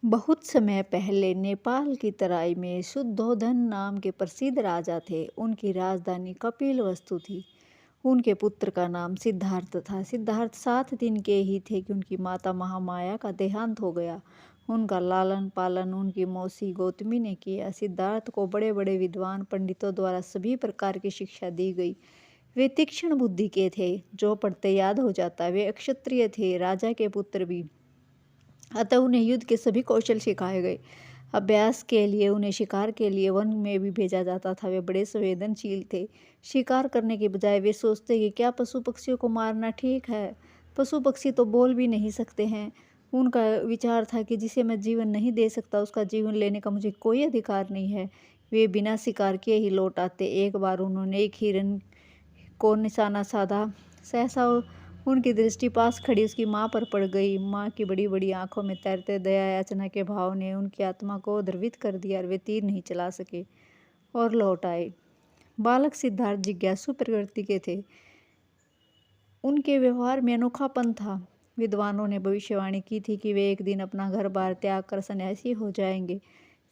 बहुत समय पहले नेपाल की तराई में शुद्धोधन नाम के प्रसिद्ध राजा थे। उनकी राजधानी कपिलवस्तु थी। उनके पुत्र का नाम सिद्धार्थ था। सिद्धार्थ 7 दिन के ही थे कि उनकी माता महामाया का देहांत हो गया। उनका लालन पालन उनकी मौसी गौतमी ने किया। सिद्धार्थ को बड़े बड़े विद्वान पंडितों द्वारा सभी प्रकार की शिक्षा दी गई। वे तीक्ष्ण बुद्धि के थे, जो पढ़ते याद हो जाता। वे अक्षत्रिय थे, राजा के पुत्र भी, अतः उन्हें युद्ध के सभी कौशल सिखाए गए। अभ्यास के लिए उन्हें शिकार के लिए वन में भी भेजा जाता था। वे बड़े संवेदनशील थे। शिकार करने के बजाय वे सोचते कि क्या पशु पक्षियों को मारना ठीक है। पशु पक्षी तो बोल भी नहीं सकते हैं। उनका विचार था कि जिसे मैं जीवन नहीं दे सकता, उसका जीवन लेने का मुझे कोई अधिकार नहीं है। वे बिना शिकार किए ही लौट आते। एक बार उन्होंने एक हिरन को निशाना साधा। सहसा उनकी दृष्टि पास खड़ी उसकी माँ पर पड़ गई। माँ की बड़ी बड़ी आंखों में तैरते दया याचना के भाव ने उनकी आत्मा को द्रवित कर दिया और वे तीर नहीं चला सके और लौट आए। बालक सिद्धार्थ जिज्ञासु प्रकृति के थे। उनके व्यवहार में अनोखापन था। विद्वानों ने भविष्यवाणी की थी कि वे एक दिन अपना घर बार त्याग कर सन्यासी हो जाएंगे।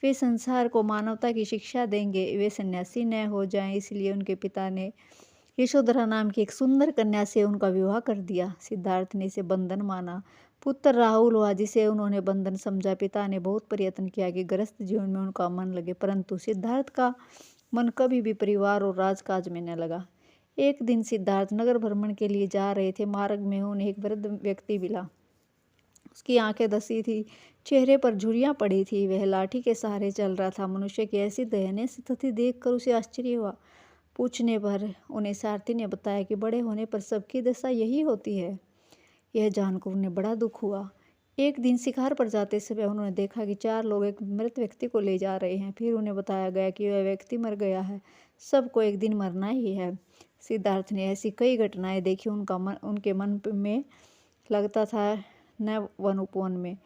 वे संसार को मानवता की शिक्षा देंगे। वे सन्यासी न हो जाएं, इसलिए उनके पिता ने यशोधरा नाम की एक सुंदर कन्या से उनका विवाह कर दिया। सिद्धार्थ ने इसे बंधन माना। पुत्र राहुल हुआ, जिसे उन्होंने बंधन समझा। पिता ने बहुत प्रयत्न किया कि गृहस्थ जीवन में उनका मन लगे, परंतु सिद्धार्थ का मन कभी भी परिवार और राजकाज में न लगा। एक दिन सिद्धार्थ नगर भ्रमण के लिए जा रहे थे। मार्ग में उन्हें एक वृद्ध व्यक्ति मिला। उसकी आंखें धसी थी, चेहरे पर झुर्रियां पड़ी थी। वह लाठी के सहारे चल रहा था। मनुष्य की ऐसी दयनीय स्थिति देखकर उसे आश्चर्य हुआ। पूछने पर उन्हें सारथी ने बताया कि बड़े होने पर सबकी दशा यही होती है। यह जानकर उन्हें बड़ा दुख हुआ। एक दिन शिकार पर जाते समय उन्होंने देखा कि 4 लोग एक मृत व्यक्ति को ले जा रहे हैं। फिर उन्हें बताया गया कि वह व्यक्ति मर गया है। सबको एक दिन मरना ही है। सिद्धार्थ ने ऐसी कई घटनाएं देखी। उनके मन में लगता था न वन उपवन में।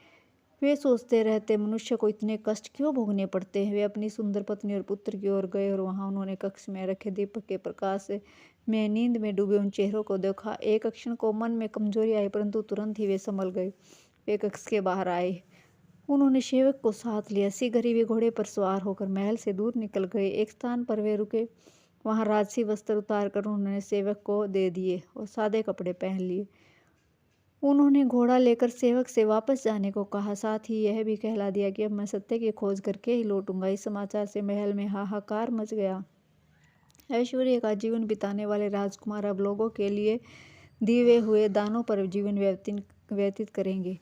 वे सोचते रहते, मनुष्य को इतने कष्ट क्यों भोगने पड़ते हैं। वे अपनी सुंदर पत्नी और पुत्र की ओर गए और वहां उन्होंने कक्ष में रखे दीपक के प्रकाश में नींद में डूबे उन चेहरों को देखा। एक क्षण को मन में कमजोरी आई, परंतु तुरंत ही वे संभल गए। वे कक्ष के बाहर आए। उन्होंने सेवक को साथ लिया। शीघ्र ही वे घोड़े पर सवार होकर महल से दूर निकल गए। एक स्थान पर वे रुके। वहां राजसी वस्त्र उतार कर उन्होंने सेवक को दे दिए और सादे कपड़े पहन लिए। उन्होंने घोड़ा लेकर सेवक से वापस जाने को कहा। साथ ही यह भी कहला दिया कि अब मैं सत्य की खोज करके ही लौटूंगा। इस समाचार से महल में हाहाकार मच गया। ऐश्वर्य का जीवन बिताने वाले राजकुमार अब लोगों के लिए दिए हुए दानों पर जीवन व्यतीत करेंगे,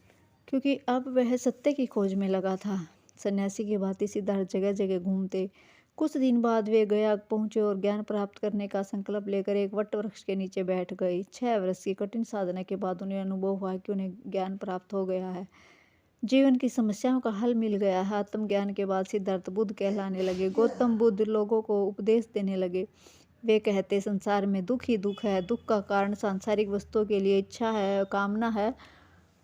क्योंकि अब वह सत्य की खोज में लगा था। सन्यासी की भांति सिद्धार्थ जगह जगह घूमते। कुछ दिन बाद वे गया पहुंचे और ज्ञान प्राप्त करने का संकल्प लेकर एक वट वृक्ष के नीचे बैठ गए। 6 वर्ष की कठिन साधना के बाद उन्हें अनुभव हुआ कि उन्हें ज्ञान प्राप्त हो गया है। जीवन की समस्याओं का हल मिल गया है। आत्मज्ञान के बाद सिद्धार्थ बुद्ध कहलाने लगे। गौतम बुद्ध लोगों को उपदेश देने लगे। वे कहते, संसार में दुख ही दुख है। दुख का कारण सांसारिक वस्तुओं के लिए इच्छा है, कामना है,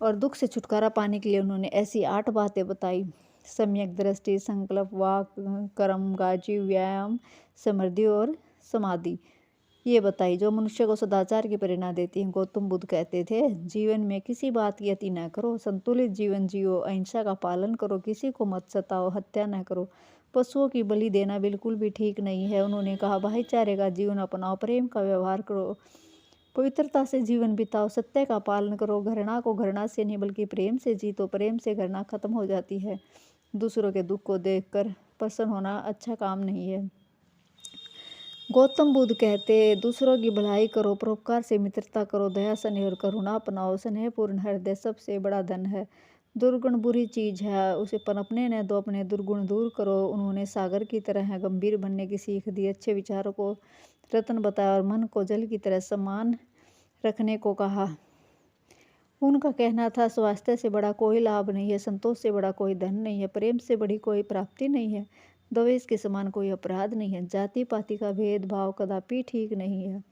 और दुख से छुटकारा पाने के लिए उन्होंने ऐसी 8 बातें बताई: सम्यक दृष्टि, संकल्प, वाक, कर्म, गाजी, व्यायाम, समृद्धि और समाधि। ये बताई जो मनुष्य को सदाचार की प्रेरणा देती हैं। गौतम बुद्ध कहते थे, जीवन में किसी बात की अति न करो, संतुलित जीवन जियो, अहिंसा का पालन करो, किसी को मत सताओ, हत्या न करो, पशुओं की बलि देना बिल्कुल भी ठीक नहीं है। उन्होंने कहा, भाईचारे का जीवन अपनाओ, प्रेम का व्यवहार करो, पवित्रता से जीवन बिताओ, सत्य का पालन करो, घृणा को घृणा से नहीं बल्कि प्रेम से जीतो, प्रेम से घृणा खत्म हो जाती है। दूसरों के दुख को देखकर प्रसन्न होना अच्छा काम नहीं है। गौतम बुद्ध कहते, दूसरों की भलाई करो, परोपकार से मित्रता करो, दया स्नेह और करुणा अपनाओ। स्नेहपूर्ण हृदय सबसे बड़ा धन है। दुर्गुण बुरी चीज है, उसे पनपने न दो, अपने दुर्गुण दूर करो। उन्होंने सागर की तरह गंभीर बनने की सीख दी, अच्छे विचारों को रत्न बताया और मन को जल की तरह समान रखने को कहा। उनका कहना था, स्वास्थ्य से बड़ा कोई लाभ नहीं है, संतोष से बड़ा कोई धन नहीं है, प्रेम से बड़ी कोई प्राप्ति नहीं है, द्वेष के समान कोई अपराध नहीं है, जाति पाति का भेदभाव कदापि ठीक नहीं है।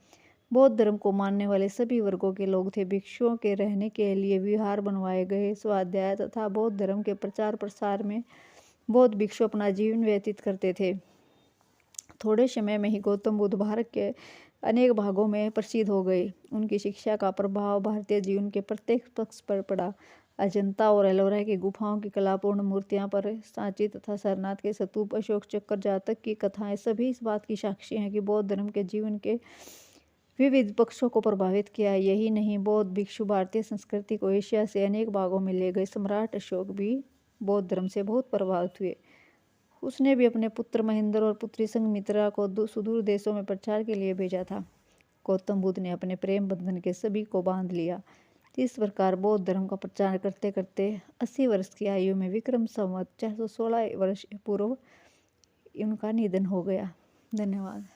बौद्ध धर्म को मानने वाले सभी वर्गों के लोग थे। भिक्षुओं के रहने के लिए विहार बनवाए गए। स्वाध्याय तथा बौद्ध धर्म के प्रचार प्रसार में बौद्ध भिक्षु अपना जीवन व्यतीत करते थे। थोड़े समय में ही गौतम बुद्ध भारत के अनेक भागों में प्रसिद्ध हो गए। उनकी शिक्षा का प्रभाव भारतीय जीवन के प्रत्येक पक्ष पर पड़ा। अजंता और एलोरा की गुफाओं की कलापूर्ण मूर्तियां पर सांची तथा सारनाथ के स्तूप, अशोक चक्र, जातक की कथाएं सभी इस बात की साक्षी हैं कि बौद्ध धर्म के जीवन के विविध पक्षों को प्रभावित किया। यही नहीं, बौद्ध भिक्षु भारतीय संस्कृति को एशिया से अनेक भागों में ले गए। सम्राट अशोक भी बौद्ध धर्म से बहुत प्रभावित हुए। उसने भी अपने पुत्र महेंद्र और पुत्री संघमित्रा को सुदूर देशों में प्रचार के लिए भेजा था। गौतम बुद्ध ने अपने प्रेम बंधन के सभी को बांध लिया। इस प्रकार बौद्ध धर्म का प्रचार करते करते 80 वर्ष की आयु में विक्रम संवत 416 वर्ष पूर्व उनका निधन हो गया। धन्यवाद।